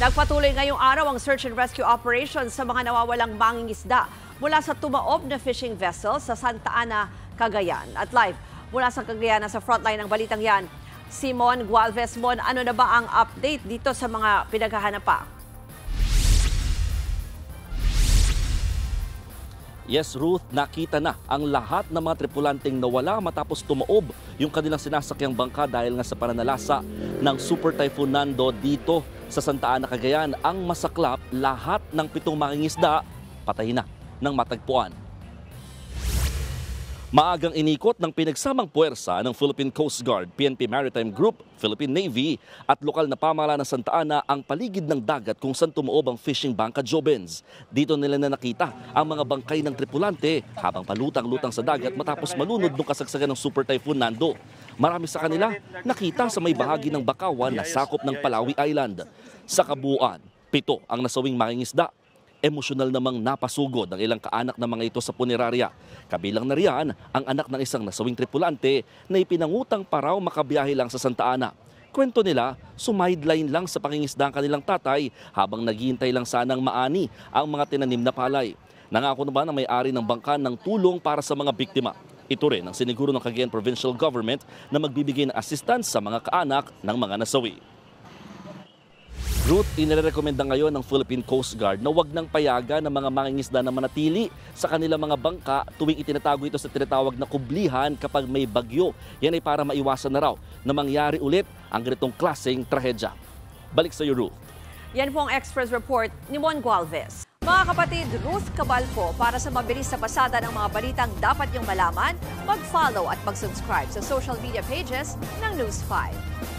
Nagpatuloy ngayong araw ang search and rescue operation sa mga nawawalang mangingisda mula sa tumaob na fishing vessel sa Santa Ana, Cagayan. At live mula sa Cagayan sa frontline ng balitang yan, Simon Gualvez. Mon, ano na ba ang update dito sa mga pinaghahanap pa? Yes, Ruth, nakita na ang lahat ng mga tripulanteng nawala matapos tumaob yung kanilang sinasakyang bangka dahil nga sa pananalasa ng Super Typhoon Nando dito sa Santa Ana, Cagayan. Ang masaklap, lahat ng 7 mangingisda patay na ng matagpuan. Maagang inikot ng pinagsamang puwersa ng Philippine Coast Guard, PNP Maritime Group, Philippine Navy at lokal na pamahalaan ng Santa Ana ang paligid ng dagat kung saan tumuob ang fishing bangka Jobens. Dito nila na nakita ang mga bangkay ng tripulante habang palutang-lutang sa dagat matapos malunod ng kasagsagan ng Super Typhoon Nando. Marami sa kanila nakita sa may bahagi ng Bakawan na sakop ng Palawi Island. Sa kabuuan, 7 ang nasawing mangingisda. Emosyonal namang napasugod ang ilang kaanak ng mga ito sa punerarya. Kabilang na riyan ang anak ng isang nasawing tripulante na ipinangutang pa raw makabiyahe lang sa Santa Ana. Kwento nila, sumideline lang sa pangingisda ang kanilang tatay habang naghihintay lang sanang maani ang mga tinanim na palay. Nangako naman ang may-ari ng bangka ng tulong para sa mga biktima. Ito rin ang siniguro ng Cagayan Provincial Government na magbibigay ng assistance sa mga kaanak ng mga nasawi. Ruth, inirekomenda ngayon ng Philippine Coast Guard na huwag nang payagan ng mga mangingisda na manatili sa kanilang mga bangka tuwing itinatago ito sa tinatawag na kublihan kapag may bagyo. Yan ay para maiwasan na raw na mangyari ulit ang ganitong klaseng trahedya. Balik sa iyo, Ruth. Yan po ang Express Report ni Mon Gualvez. Mga kapatid, Ruth Cabalco, para sa mabilis na pasada ng mga balitang dapat niyong malaman, mag-follow at mag-subscribe sa social media pages ng News 5.